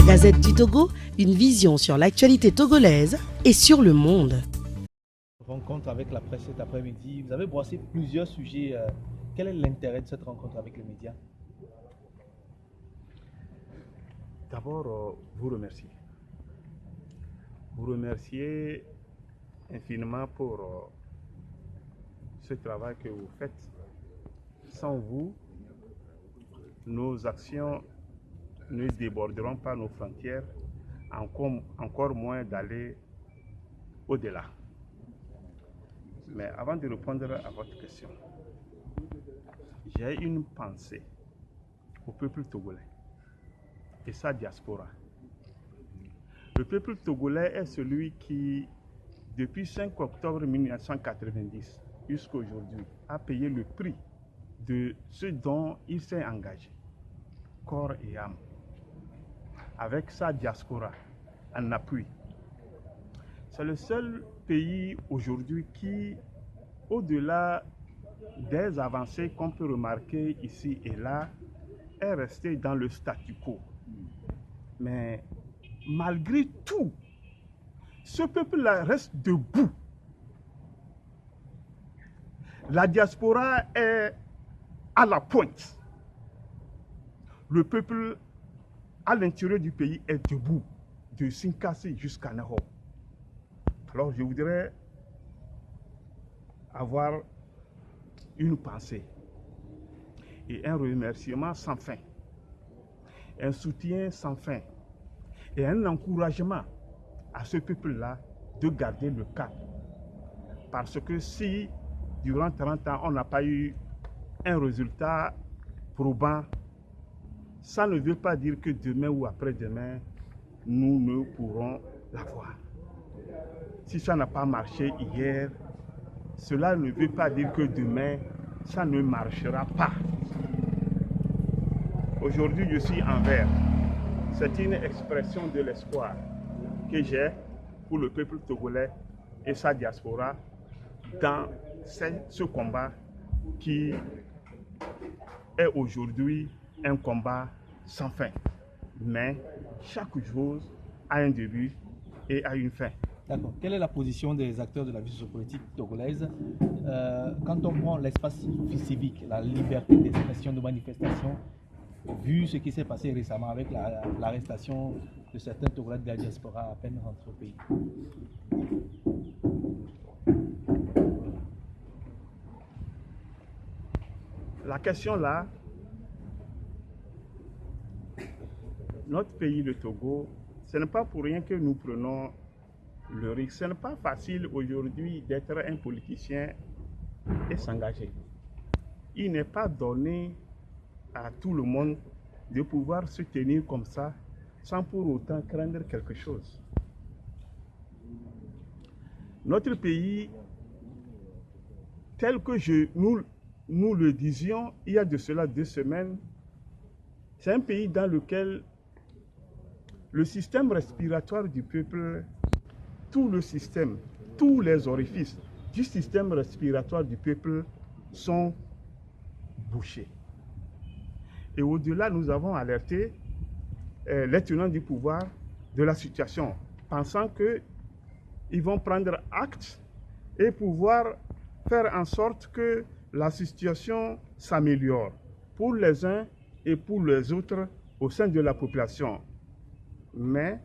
Gazette du Togo, une vision sur l'actualité togolaise et sur le monde. Rencontre avec la presse cet après-midi. Vous avez brossé plusieurs sujets. Quel est l'intérêt de cette rencontre avec les médias? D'abord, vous remercier. Vous remercier infiniment pour ce travail que vous faites. Sans vous, nos actions ne déborderont pas nos frontières, encore moins d'aller au-delà. Mais avant de répondre à votre question, j'ai une pensée au peuple togolais et sa diaspora. Le peuple togolais est celui qui, depuis 5 octobre 1990 jusqu'à aujourd'hui, a payé le prix de ce dont il s'est engagé, corps et âme, avec sa diaspora en appui. C'est le seul pays aujourd'hui qui, au-delà des avancées qu'on peut remarquer ici et là, est resté dans le statu quo. Mais malgré tout, ce peuple-là reste debout. La diaspora est à la pointe. Le peuple à l'intérieur du pays est debout, de Sinkasi jusqu'à Naho. Alors je voudrais avoir une pensée et un remerciement sans fin, un soutien sans fin et un encouragement à ce peuple-là de garder le cap. Parce que si durant 30 ans on n'a pas eu un résultat probant, ça ne veut pas dire que demain ou après-demain nous ne pourrons l'avoir. Si ça n'a pas marché hier, cela ne veut pas dire que demain, ça ne marchera pas. Aujourd'hui, je suis en vert. C'est une expression de l'espoir que j'ai pour le peuple togolais et sa diaspora dans ce combat qui est aujourd'hui un combat sans fin. Mais chaque chose a un début et a une fin. D'accord. Quelle est la position des acteurs de la vie sociopolitique togolaise quand on prend l'espace civique, la liberté d'expression, de manifestation, vu ce qui s'est passé récemment avec l'arrestation de certains Togolais de la diaspora à peine rentrés au pays? La question là, notre pays, le Togo, ce n'est pas pour rien que nous prenons le risque. Ce n'est pas facile aujourd'hui d'être un politicien et s'engager. Il n'est pas donné à tout le monde de pouvoir se tenir comme ça sans pour autant craindre quelque chose. Notre pays, tel que nous le disions il y a de cela 2 semaines, c'est un pays dans lequel le système respiratoire du peuple, tout le système, tous les orifices du système respiratoire du peuple sont bouchés. Et au-delà, nous avons alerté les tenants du pouvoir de la situation, pensant qu'ils vont prendre acte et pouvoir faire en sorte que la situation s'améliore pour les uns et pour les autres au sein de la population. Mais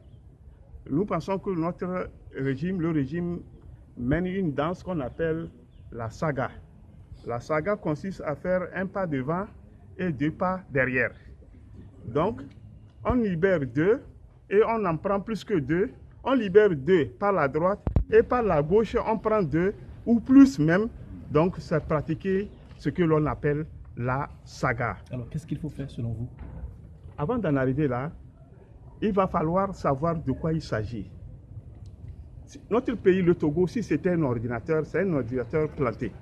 nous pensons que notre régime, le régime, mène une danse qu'on appelle la saga. La saga consiste à faire un pas devant et 2 pas derrière. Donc, on libère 2 et on en prend plus que 2. On libère 2 par la droite et par la gauche, on prend 2 ou plus même. Donc, c'est pratiquer ce que l'on appelle la saga. Alors, qu'est-ce qu'il faut faire selon vous? Avant d'en arriver là, il va falloir savoir de quoi il s'agit. Notre pays, le Togo, si c'était un ordinateur, c'est un ordinateur planté.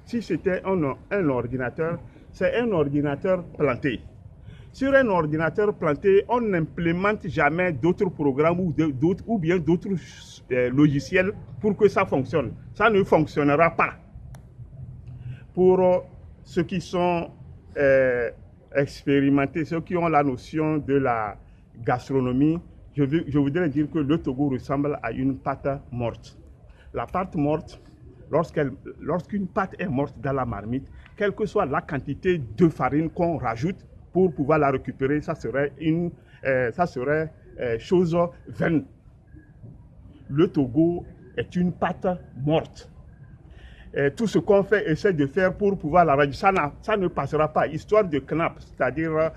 Si c'était un ordinateur, c'est un ordinateur planté. Sur un ordinateur planté, on n'implémente jamais d'autres programmes ou bien d'autres logiciels pour que ça fonctionne. Ça ne fonctionnera pas. Pour ceux qui sont expérimentés, ceux qui ont la notion de gastronomie, je voudrais dire que le Togo ressemble à une pâte morte. La pâte morte, lorsqu'une pâte est morte dans la marmite, quelle que soit la quantité de farine qu'on rajoute pour pouvoir la récupérer, ça serait chose vaine. Le Togo est une pâte morte. Tout ce qu'on essaie de faire pour pouvoir la réduire, ça ne passera pas. Histoire de CNAP, c'est-à-dire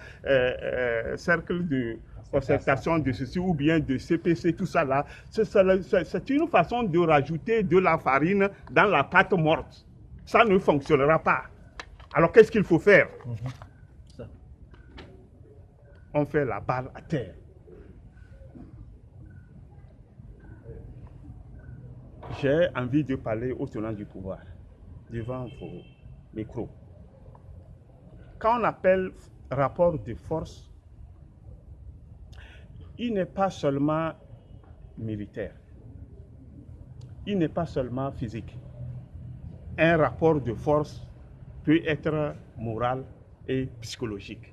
cercle de concertation de ceci ou bien de CPC, tout ça là, c'est une façon de rajouter de la farine dans la pâte morte. Ça ne fonctionnera pas. Alors qu'est-ce qu'il faut faire? On fait la balle à terre. J'ai envie de parler aux tenants du pouvoir, devant vos micros. Quand on appelle rapport de force, il n'est pas seulement militaire, il n'est pas seulement physique. Un rapport de force peut être moral et psychologique.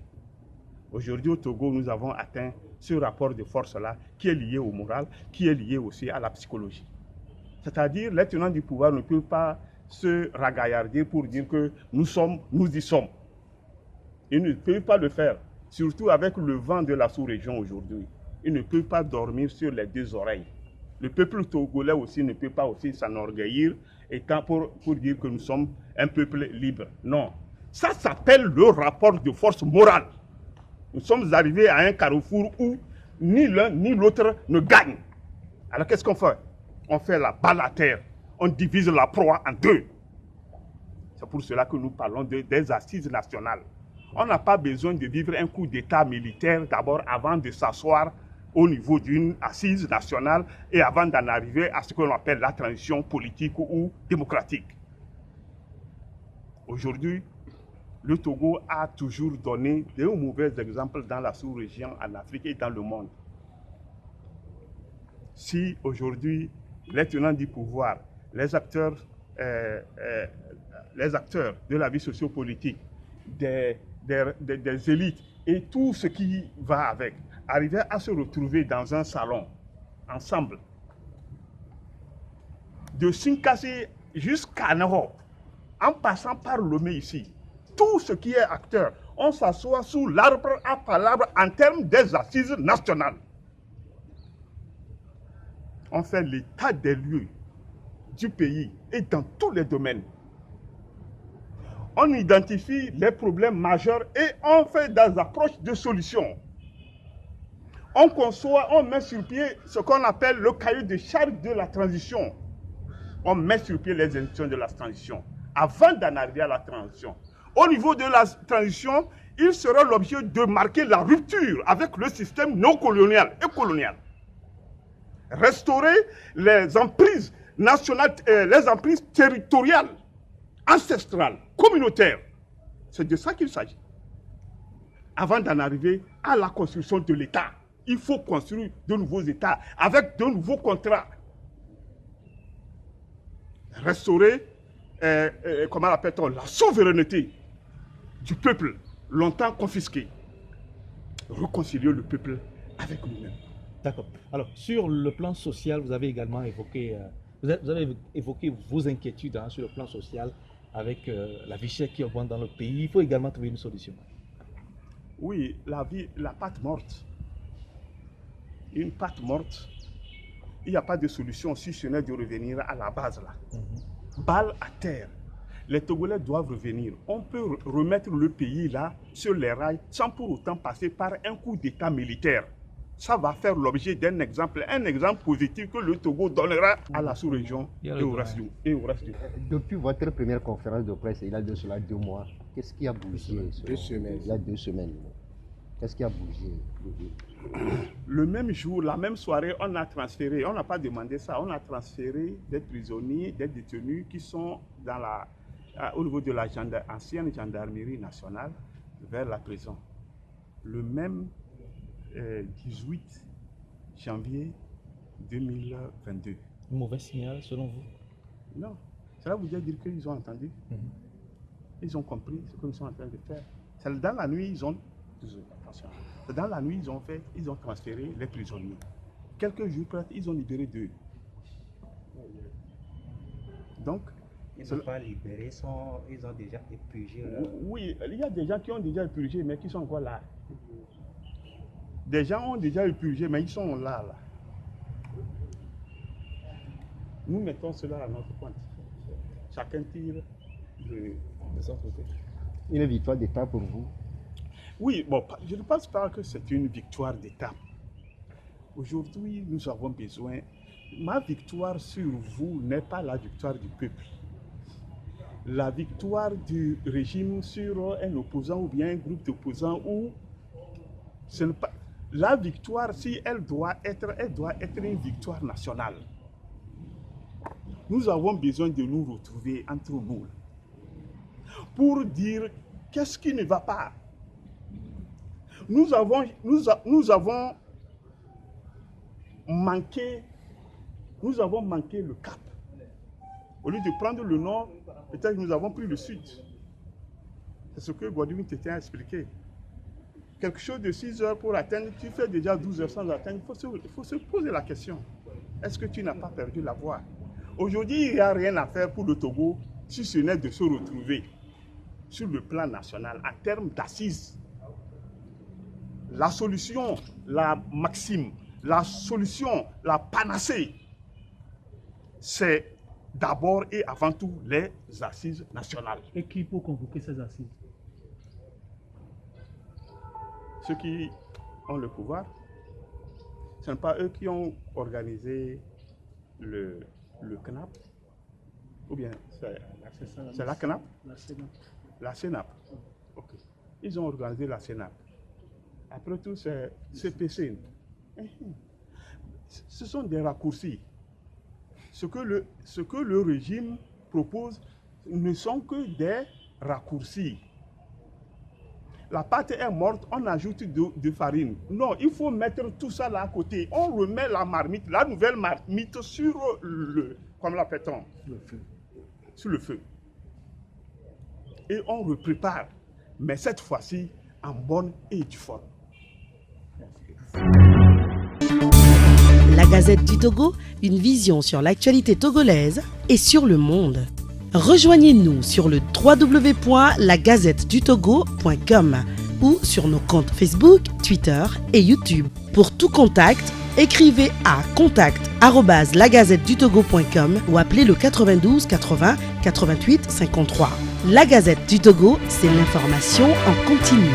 Aujourd'hui au Togo, nous avons atteint ce rapport de force-là qui est lié au moral, qui est lié aussi à la psychologie. C'est-à-dire, les tenants du pouvoir ne peuvent pas se ragaillarder pour dire que nous y sommes. Ils ne peuvent pas le faire, surtout avec le vent de la sous-région aujourd'hui. Ils ne peuvent pas dormir sur les deux oreilles. Le peuple togolais aussi ne peut pas aussi s'enorgueillir pour dire que nous sommes un peuple libre. Non, ça s'appelle le rapport de force morale. Nous sommes arrivés à un carrefour où ni l'un ni l'autre ne gagne. Alors qu'est-ce qu'on fait? On fait la balle à terre, on divise la proie en deux. C'est pour cela que nous parlons des assises nationales. On n'a pas besoin de vivre un coup d'état militaire d'abord avant de s'asseoir au niveau d'une assise nationale et avant d'en arriver à ce que l'on appelle la transition politique ou démocratique. Aujourd'hui, le Togo a toujours donné de mauvais exemples dans la sous-région, en Afrique et dans le monde. Si aujourd'hui, les tenants du pouvoir, les acteurs de la vie sociopolitique, des élites et tout ce qui va avec, arrivaient à se retrouver dans un salon, ensemble, de Sinkasi jusqu'à Nahor, en passant par Lomé ici, tout ce qui est acteur, on s'assoit sous l'arbre à palabre en termes des assises nationales. On fait l'état des lieux du pays et dans tous les domaines. On identifie les problèmes majeurs et on fait des approches de solutions. On conçoit, on met sur pied ce qu'on appelle le cahier de charge de la transition. On met sur pied les institutions de la transition avant d'en arriver à la transition. Au niveau de la transition, il sera l'objet de marquer la rupture avec le système néocolonial et colonial. Restaurer les emprises nationales, les emprises territoriales, ancestrales, communautaires. C'est de ça qu'il s'agit. Avant d'en arriver à la construction de l'État, il faut construire de nouveaux États avec de nouveaux contrats. Restaurer, comment l'appelle-t-on, la souveraineté du peuple, longtemps confisqué. Réconcilier le peuple avec nous-mêmes. D'accord. Alors, sur le plan social, vous avez également évoqué, vos inquiétudes sur le plan social avec la vie chère qui augmente dans le pays. Il faut également trouver une solution. Oui, la pâte morte. Une pâte morte, il n'y a pas de solution si ce n'est de revenir à la base là. Balle à terre. Les Togolais doivent revenir. On peut remettre le pays là sur les rails sans pour autant passer par un coup d'état militaire. Ça va faire l'objet d'un exemple, un exemple positif que le Togo donnera à la sous-région et au reste du monde. Depuis votre première conférence de presse, il y a de cela 2 mois, qu'est-ce qui a bougé? 2 semaines. Il y a 2 semaines. Qu'est-ce qui a bougé? Le même jour, la même soirée, on a transféré, on n'a pas demandé ça, on a transféré des prisonniers, des détenus qui sont au niveau de la ancienne gendarmerie nationale vers la prison. Le même 18 janvier 2022. Un mauvais signal selon vous? Non. Cela veut dire qu'ils ont entendu. Ils ont compris ce que nous sommes en train de faire. Dans la nuit, ils ont... Attention. Dans la nuit, ils ont transféré les prisonniers. Quelques jours plus tard, ils ont libéré 2. Donc, ils ne sont pas libérés, ils ont déjà épurgé. Oui, il y a des gens qui ont déjà épurgé, mais qui sont encore là. Des gens ont déjà épurgé, mais ils sont là. Nous mettons cela à notre compte. Chacun tire de son côté. Une victoire d'État pour vous? Oui, bon, je ne pense pas que c'est une victoire d'État. Aujourd'hui, nous avons besoin. Ma victoire sur vous n'est pas la victoire du peuple. La victoire du régime sur un opposant ou bien un groupe d'opposants, ou ce n'est pas. La victoire, si elle doit être une victoire nationale. Nous avons besoin de nous retrouver entre nous pour dire qu'est-ce qui ne va pas. Nous avons manqué le cap. Au lieu de prendre le nord, peut-être que nous avons pris le sud. C'est ce que Godwin t'était expliqué. Quelque chose de 6 heures pour atteindre, tu fais déjà 12 heures sans atteindre. Il faut se poser la question. Est-ce que tu n'as pas perdu la voie? Aujourd'hui, il n'y a rien à faire pour le Togo si ce n'est de se retrouver sur le plan national en termes d'assises. La solution, la maxime, la solution, la panacée, c'est d'abord et avant tout les assises nationales. Et qui peut convoquer ces assises? Ceux qui ont le pouvoir, ce n'est pas eux qui ont organisé le CNAP, ou bien c'est la CNAP? La CNAP. Ok. Ils ont organisé la CNAP. Après tout, c'est CPC. Ce sont des raccourcis. Ce que le régime propose ne sont que des raccourcis. La pâte est morte, on ajoute de farine. Non, il faut mettre tout ça là à côté. On remet la marmite, la nouvelle marmite sur comme l'appelle-t-on? Sur le feu. Et on reprépare. Mais cette fois-ci, en bonne et due forme. La Gazette du Togo, une vision sur l'actualité togolaise et sur le monde. Rejoignez-nous sur le www.lagazettedutogo.com ou sur nos comptes Facebook, Twitter et YouTube. Pour tout contact, écrivez à contact@lagazettedutogo.com ou appelez le 92 80 88 53. La Gazette du Togo, c'est l'information en continu.